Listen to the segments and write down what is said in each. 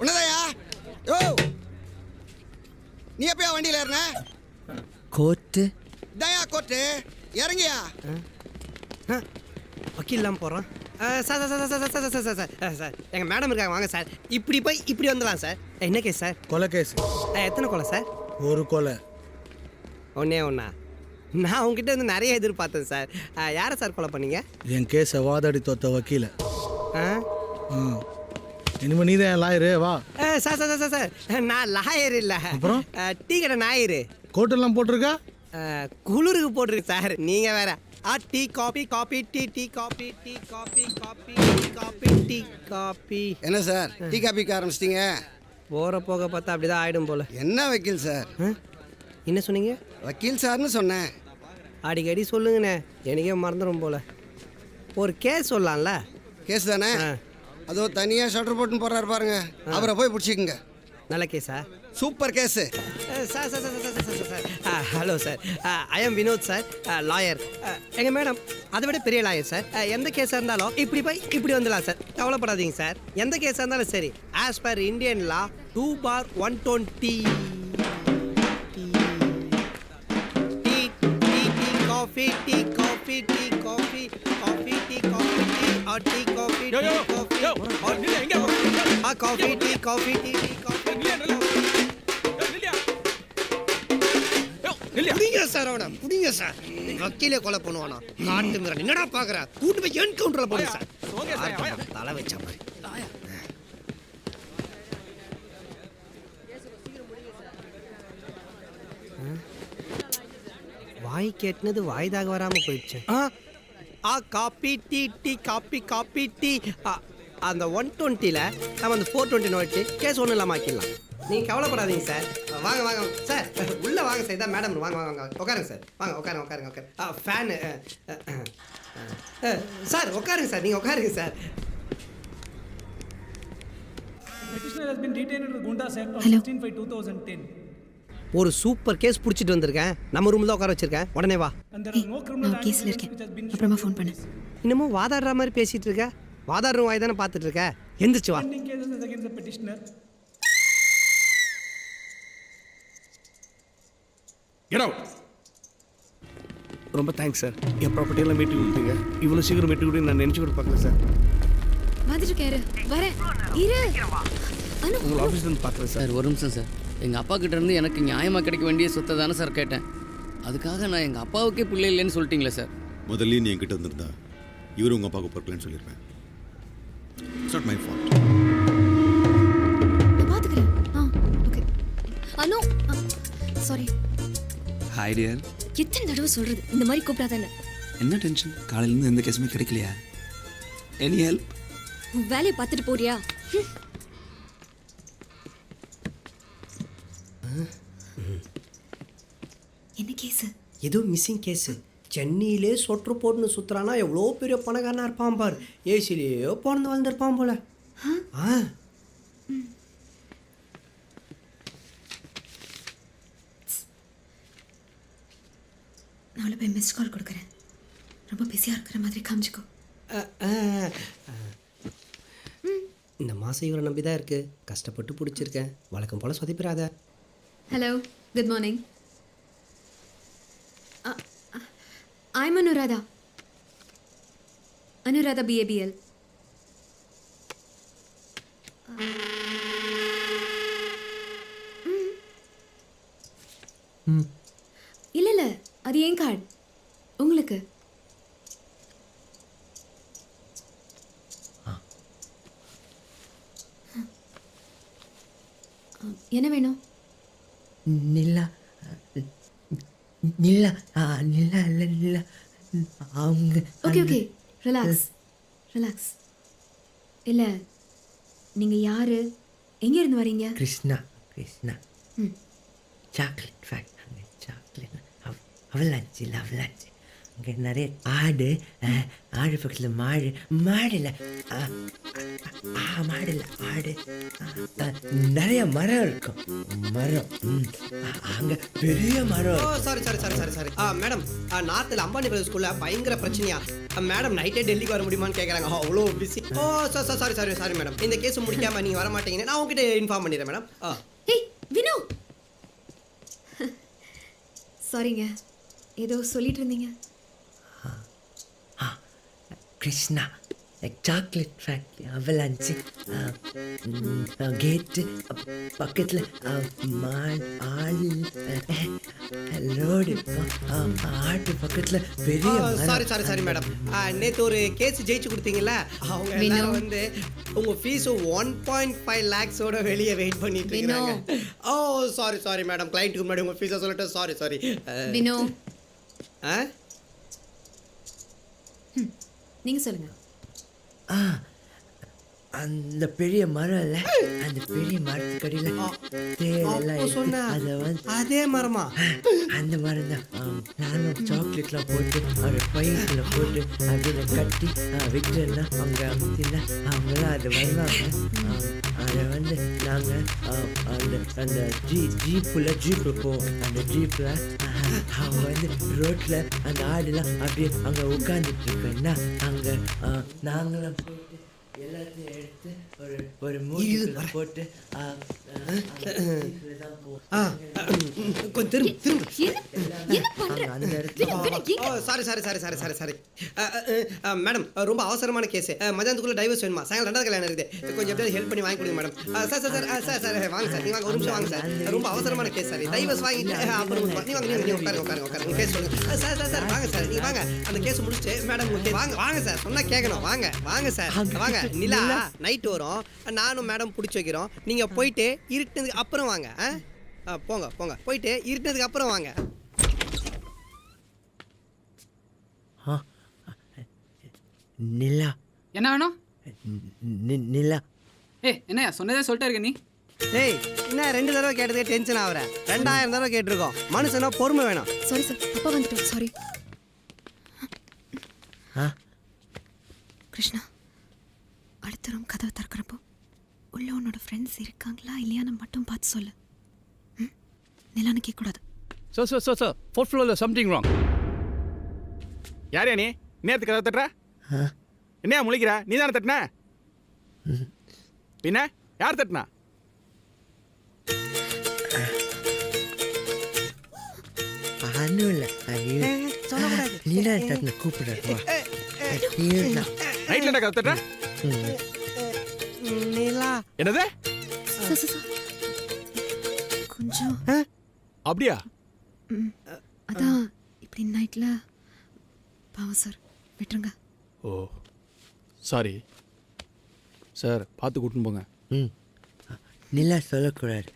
உன்னதாயா? யோ, நீ எப்பயா வண்டியில் ஏறின? கோர்ட்டு தயா கோர்ட்டு இறங்கியா? வக்கீல் இல்லாமல் போகிறோம். Sir sir sir sir sir sir sir sir எங்கள் மேடம் இருக்காங்க, வாங்க சார். இப்படி போய் இப்படி வந்துடலாம் சார். என்ன கேஸ் சார்? கொலை கேஸ். எத்தனை கொலை சார்? ஒரு கொலை. ஒன்றே ஒன்றா? நான் உங்ககிட்ட வந்து நிறைய எதிர்பார்த்தேன் சார். யாரை சார் கொலை பண்ணீங்க? என் கேஸை வாதாடி தோத்த வக்கீல. ஆ இனிமே நீ தான் லாயரு, வா. சார் சார் சார் சார் நான் லாயர் இல்லை, அப்புறம் டீ கடை ஞாயிறு. கோட்டெல்லாம் போட்டிருக்கா? குளிருக்கு போட்டிருக்கு சார். நீங்கள் வேற tea coffee coffee tea tea coffee tea coffee coffee tea coffee tea coffee. என்ன சார் டீ காபிக்கு ஆரம்பிச்சிட்டிங்க? போகிற போக பார்த்தா அப்படி தான் ஆகிடும் போல். என்ன வக்கீல் சார்? என்ன சொன்னீங்க? வக்கீல் சார்னு சொன்னேன். அடிக்கடி சொல்லுங்கண்ணே, எனக்கே மறந்துடும் போல். ஒரு கேஸ் சொல்லலாம்ல? கேஸ் தானே? அதோ தனியாக ஷட்டர் போட்டுன்னு போடுறாரு பாருங்க, அவரை போய் பிடிச்சிக்கங்க. நல்ல கேஸா? Super case. Sir sir sir sir sir sir hello sir, I am Vinod sir, lawyer. எங்கள் மேடம் அதை விட பெரிய லாயர் சார். எந்த கேஸாக இருந்தாலும் இப்படி போய் இப்படி வந்துடலாம் சார், கவலைப்படாதீங்க சார். எந்த கேஸாக இருந்தாலும் சரி, as per Indian law 2/120. Coffee, tea, coffee, tea, coffee, coffee, tea, coffee, tea, or tea, coffee, tea, coffee, or coffee, tea, coffee, tea, tea, coffee. புடிங்க சார், அவனை புடிங்க சார். வக்கீலே கொலை பண்ணுவானா? காட்டு மிரன் என்னடா பாக்குற? கூட்டு போய் என்கவுண்டர்ல போடுங்க சார். தலை வச்ச மாதிரி. வாய் கேட்டினது வாய்தாக வராமல் போயிடுச்சு. Coffee tea tea coffee coffee tea. அந்த 120ல் நம்ம அந்த 420 நோட்டு கேஸ் ஒன்றும் இல்லாமல் ஆக்கிடலாம். நீங்கள் கவலைப்படாதீங்க சார். வாங்க வாங்க சார், உள்ளே வாங்க சார். இதான் மேடம், வாங்க வாங்க வாங்க உட்காருங்க சார். வாங்க உட்காருங்க உட்காருங்க உட்காரு. ஃபேனு சார் உட்காருங்க சார், நீங்கள் உட்காருங்க sir. Petitioner has been detained under Gundas Act on 16/5/2010. ஒரு சூப்பர் கேஸ் பிடிச்சிட்டு வந்திருக்கேன். நம்ம ரூமில் தான் உட்கார வச்சிருக்கேன். உடனே வா. And there are no criminal கேஸ்ல actions இருக்கேன், which has been அப்புறமா ஃபோன் பண்ணு. இன்னமும் வாதாடுற மாதிரி பேசிட்டு இருக்க. வாதாடுற வாய் தானே பார்த்துட்டு இருக்க. எந்திரிச்சு வா. pending cases against the petitioner. Get out. ரொம்ப தேங்க்ஸ் சார், என் ப்ராப்பர்ட்டியெல்லாம் மீட்டு கொடுத்தீங்க. இவ்வளோ சீக்கிரம் மீட்டு கொடுத்து நான் நினச்சி கூட பார்க்கல சார். வந்துட்டு கேரு வரேன் இரு. உங்கள் ஆஃபீஸ்லேருந்து பார்க்குறேன் சார். ஒரு நிமிஷம் சார். எங்கள் அப்பா கிட்டேருந்து எனக்கு நியாயமாக கிடைக்க வேண்டிய சொத்தை தானே சார் கேட்டேன். அதுக்காக நான் எங்கள் அப்பாவுக்கே பிள்ளை இல்லைன்னு சொல்லிட்டீங்களே சார். முதல்ல நீ என்கிட்ட வந்திருந்தா இவரு உங்கள் அப்பாவுக்கு பொறுக்கலன்னு சொல்லியிருப்பேன். It's not my fault. நான் பாத்துக்கிறேன். ஓகே. அனு சாரி. Hi dear. எத்தனை தடவை சொல்றது இந்த மாதிரி கூப்பிடாதானே? என்ன டென்ஷன்? காலையிலேருந்து எந்த கேஸுமே கிடைக்கலையா? Any help? வேலையை பார்த்துட்டு போறியா? என்ன கேஸு? ஏதோ மிஸ்ஸிங் கேஸு. சென்னையிலே சொட்ரு போட்டுன்னு சுற்றுறானா எவ்வளோ பெரிய பணக்காரனாக இருப்பான் பார். ஏசிலேயோ பிறந்து வந்திருப்பான் போல. நாளை போய் மிஸ் கால் கொடுக்குறேன். ரொம்ப பிஸியாக இருக்கிற மாதிரி காமிச்சிக்கோ. இந்த மாதம் இவரை நம்பி தான் இருக்குது. கஷ்டப்பட்டு பிடிச்சிருக்கேன். வழக்கம் போல் சொதிப்பிடாத. Hello, good morning. I'm Anuradha. Anuradha BABL. இல்ல அது ஏன் கார்டு உங்களுக்கு. என்ன வேணும்? நில்லா நில்லா நில்லா நில்லா அவங்க. Okay okay, relax relax. இல்லை நீங்கள் யார், எங்கேருந்து வரீங்க? Krishna Krishna chocolate factory. Chocolate அவலாச்சு அவலாச்சு அங்கே நிறைய ஆடு ஆடு பக்கத்தில் மாடு இல்லை ஆடு நிறைய மரம் இருக்கும் அங்கே பெரிய மரம். சாரி மேடம், நார்த்தில் அம்பானி பிரதர் ஸ்கூல்ல பயங்கர பிரச்சனையா மேடம். நைட்டே டெல்லிக்கு வர முடியுமான்னு கேட்குறாங்க, அவ்வளோ பிஸி. சாரி மேடம், இந்த கேஸ் முடிக்காம நீங்கள் வர மாட்டீங்கன்னு நான் உங்ககிட்ட இன்ஃபார்ம் பண்ணிடுறேன் மேடம். ஏய் வினோ, சாரிங்க, ஏதோ சொல்லிட்டு இருந்தீங்க. கிருஷ்ணா சாக்லேட் ஃபேக்ட்ரி அவலாஞ்சி கேட்டு பக்கத்தில் ரோடு ஆட்டு பக்கத்தில் பெரிய. சாரி மேடம், நேற்று ஒரு கேஸ் ஜெயிச்சு கொடுத்தீங்கல்ல, அவங்க எல்லாரும் வந்து உங்க ஃபீஸ் 1.5 lakhs வெளியே வெயிட் பண்ணிட்டு இருக்காங்க. சாரி மேடம், கிளைண்ட்டுக்கு முன்னாடி உங்க ஃபீஸை சொல்லிட்டு சாரி. வினோ, நீங்க சொல்லுங்க. அந்த பெரிய மரம் இல்லை, அந்த பெரிய மரத்துக்கடியில் தேவையெல்லாம் அதை வந்து அதே மரமா? அந்த மரம் தான். நானும் சாக்லேட்லாம் போட்டு ஒரு பையத்தில் போட்டு அதில் கட்டி விட்டுன்னா அவங்க அமுத்தினா அவங்களாம் அதை வருவாங்க. அதை வந்து நாங்கள் அந்த ஜீப்பில் போவோம். அந்த ஜீப்பில் அவங்க வந்து ரோட்டில் அந்த ஆடுலாம் அப்படியே அங்கே உட்காந்துட்டு இருக்கோன்னா அங்கே நாங்களும் போட்டு எல்லாத்தையும் எடுத்து ஒரு மூணு போட்டு கொஞ்சம் திரும்ப அந்த இடத்துல. சாரி மேடம், ரொம்ப அவசரமான கேஸ். மதியானத்துக்குள்ள டைவர்ஸ் வேணுமா? சாயங்காலம் 2வது கல்யாணம் இருக்குது, கொஞ்சம் எப்படி ஹெல்ப் பண்ணி வாங்கி கொடுங்க மேடம். சார் வாங்க சார், நீ வாங்க, ஒரு நிமிஷம் வாங்க சார். ரொம்ப அவசரமான கேஸ் சார், டைவர்ஸ் வாங்கிட்டு அப்புறம் நீ வாங்க, நீ உட்காருங்க கேஸ் சொல்லுங்க. சார் வாங்க சார், நீ வாங்க, அந்த கேஸ் முடிச்சுட்டு மேடம் வாங்க சார், சொன்னா கேட்கணும். வாங்க சார், வாங்க. நிலா நைட் வரும், நானும் மேடம் பிடிச்சி வைக்கிறோம். நீங்க போயிட்டு இருட்டுனதுக்கு அப்புறம் வாங்க. போங்க போயிட்டு இருட்டுனதுக்கு அப்புறம் வாங்க. நிலா என்ன வேணும்? நிலா என்னையா சொன்னதே சொல்லிட்டே இருக்க நீ. ஏய், என்ன 2 தடவை கேட்டதுக்கு டென்ஷன் ஆகுற? 2000 தடவை கேட்டிருக்கோம். மனுஷனா பொறுமை வேணும். சாரி சார், தப்பா வந்துட்டோம், சாரி. கிருஷ்ணா, அடுத்த ரூம் கதவை திறக்கிறப்போ உள்ள உன்னோட ஃப்ரெண்ட்ஸ் இருக்காங்களா இல்லையான்னு மட்டும் பார்த்து சொல்லு. நிலான்னு கேட்கக்கூடாது. Sir 4th floor something wrong. யாரையா நீ நேரத்துக்கு கதவை தட்டுற? என்னையா முழிக்கிற? நீ தானே தட்டின? பின்ன யார் தட்டினா? ஒன்றும் இல்லை, சொல்லக்கூடாது. நீலா தட்டின கூப்பிடுறா. நைட்ல கதவை தட்டுற? நிலா என்னது? கொஞ்சம் அப்படியா? அதான் இப்படி நைட்ல பாவம் சார், விட்டுருங்க. ஓ சாரி சார், பார்த்து கூட்டின்னு போங்க. நிலா சொல்லக்கூடாது,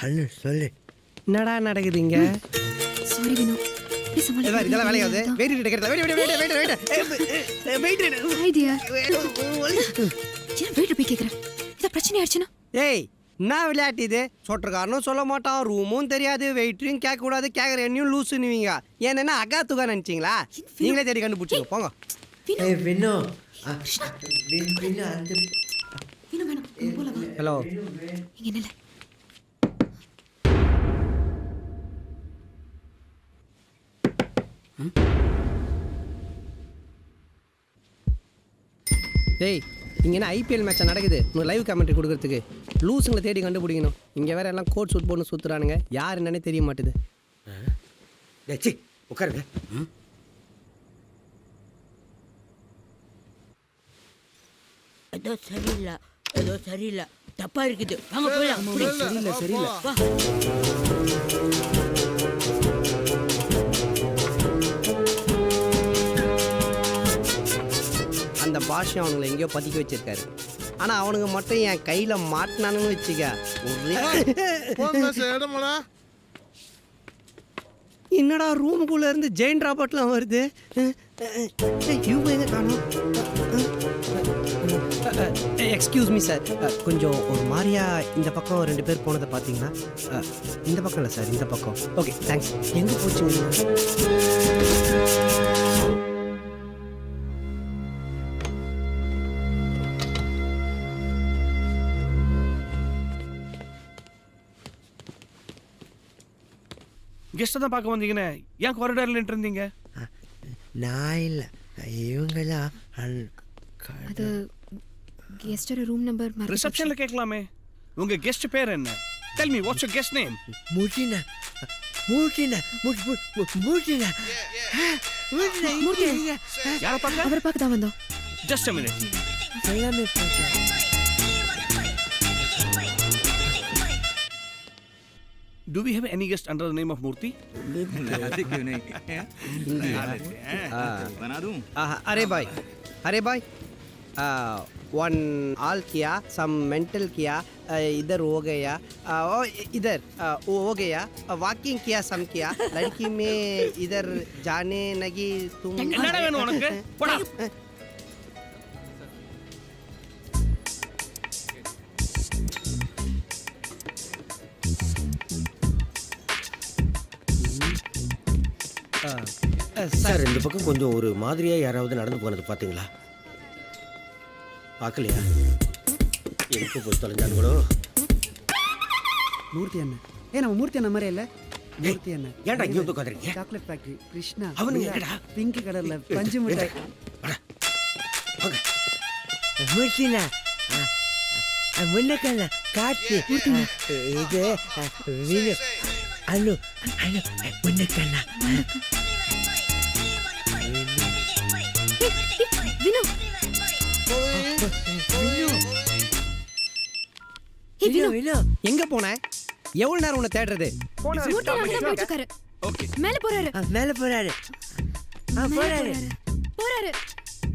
அண்ணன் சொல்லு. என்னடா நடக்குது இங்க? சாரி வினோ, இதெல்லாம் வேலையாவது. பிரச்சனை ஆயிடுச்சுன்னா ஏய், என்ன விளையாட்டு இது? சொட்டக்காரனும் சொல்ல மாட்டான், ரூமும் தெரியாது, வெயிட்டையும் கேட்க கூடாது, கேட்குற என்னையும் லூசுன்னுவீங்க. ஏன்னா அகா துகா நினைச்சிங்களா? நீங்களே தேடி கண்டுபிடிச்சிங்க, போங்க. வினோ ஹலோ, இங்க நில்ல. டேய், இங்கே என்ன ஐபிஎல் மேட்சா நடக்குது? உங்களுக்கு லைவ் கமெண்ட்ரி கொடுக்கறதுக்கு லூஸுங்களை தேடி கண்டுபிடிக்கணும். இங்கே வேற எல்லாம் கோட் சூட் போட்டு சுற்றுறானுங்க, யார் என்னன்னே தெரிய மாட்டுது. உட்காருங்க. ஏதோ சரியில்லை தப்பா இருக்குது, வாங்க போயிடலாம். சரியில்லை அந்த பாஷை அவனுங்களை எங்கேயோ பதுக்கி வச்சிருக்காரு. ஆனா அவனுங்க மட்டும் என் கையில மாட்டினானுன்னு வச்சுக்க. என்னடா ரூமுக்குள்ள இருந்து ஜெயின் ராபர்ட்லாம் வருது? இவங்க எங்க காணோம்? எக்ஸ்கியூஸ் மீ சார், கொஞ்சம் ஒரு மாதிரியா இந்த பக்கம் 2 பேர் போனதை பார்த்தீங்கன்னா? இந்த பக்கம் இல்லை சார், இந்த பக்கம். Okay thanks. எங்கே போச்சுங்க? கெஸ்ட்டை தான் பார்க்க வந்தீங்கன்னு ஏன் காரிடாரில் நின்று இருந்தீங்க? நான் இல்லை, இவங்கெல்லாம் அது கெஸ்டோட ரூம் நம்பர் ரிசப்ஷனில் கேட்கலாமே. உங்கள் கெஸ்ட் பேர் என்ன? Tell me, what's your guest name? மூர்த்தினா. யாரை பார்க்க? அவரை பார்க்க தான் வந்தோம். Just a minute. எல்லாமே பார்த்தேன். Do we have any guest under the name of Murthy? अरे भाई वन ऑल किया सम मेंटल किया इधर हो गया इधर हो गया वॉकिंग किया सम किया लड़की में इधर जाने लगी तुम என்னடா வேணும் உனக்கு? போடா. சார் இந்த பக்கம் கொஞ்சம் ஒரு மாதிரியா யாராவது நடந்து போனது பாத்தீங்களா? பார்க்கலையா? எதுக்கு போய் தொலைஞ்சாலும் கூட. மூர்த்தி அண்ணன் நம்ம மூர்த்தி அண்ணன் மாதிரி இல்ல மூர்த்தி அண்ணன் ஏன்டா இங்க வந்து உட்கார்றீங்க? சாக்லேட் ஃபேக்டரி கிருஷ்ணா அவனுங்க எங்கடா? பிங்க் கலர்ல பஞ்சு மிட்டாய் மூர்த்தினா முன்னக்கல்ல காட்சி இது வினு அனு முன்னக்கண்ணா வினு எங்க போன? எவ்வளவு நேரம் உன்னை தேடுறது? மூர்த்தி அண்ணா தான் போயிட்டு இருக்காரு. மேல போறாரு. போறாரு.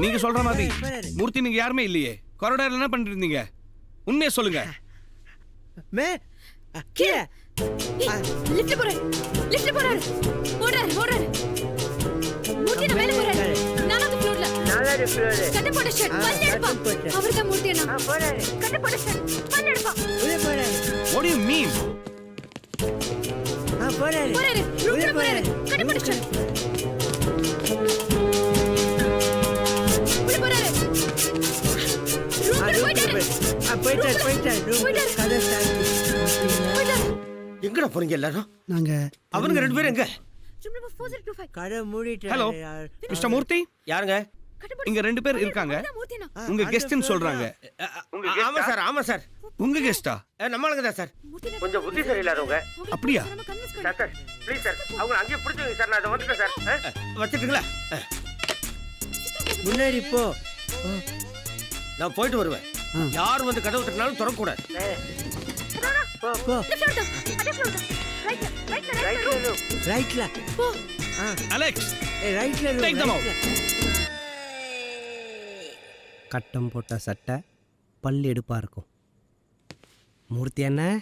நீங்க சொல்ற மாதிரி போறாரு. மூர்த்தி நீங்க யாருமே இல்லையே. காரிடாரில் என்ன பண்ணிட்டு இருந்தீங்க? உண்மையை சொல்லுங்க. கீழே லிஃப்ட் போறாரு. ஓடுறாரு. மூர்த்தி அண்ணா மேல போறாரு. நாலாவது ஃப்ளோர்ல. கட்ட போட்ட ஷர்ட் பல்ல எடுப்பா. அவர்தான் மூர்த்தி அண்ணா. கட்ட போட்ட ஷர்ட் பல்ல எடுப்பா. What do you mean? போறாரு. ரூம்ல போறாரு. கட்ட போட்ட ஷர்ட். உள்ள போறாரு. ரூம்ல போயிட்டாரு. எங்கடா போறீங்க எல்லாரும்? நாங்க அவனுங்க ரெண்டு பேரும் எங்க? Room number 4025. கடை மூடிட்டு ஹலோ மிஸ்டர் மூர்த்தி, யாருங்க? இங்க ரெண்டு பேர் இருக்காங்க. மூர்த்தி அண்ணா. உங்க கெஸ்ட்னு சொல்றாங்க. ஆமா சார். உங்க கெஸ்டா? நம்மளுங்க தான் சார். கொஞ்சம் புத்தி சரியில்லாதவங்க. அப்படியா? சார் ப்ளீஸ் சார் அவங்க அங்கேயே பிடிச்சிங்க சார். நான் அதை வந்துட்டேன் சார். வச்சுட்டுங்களா? முன்னாடி போ. நான் போயிட்டு வருவேன். யார் வந்து கதவு தட்டினாலும் திறக்கக்கூடாது. ரைட்ல அலெக்ஸ், ரைட்ல take them out. கட்டம் போட்ட சட்டை பல் எடுப்பா இருக்கும். மூர்த்தி அண்ணன்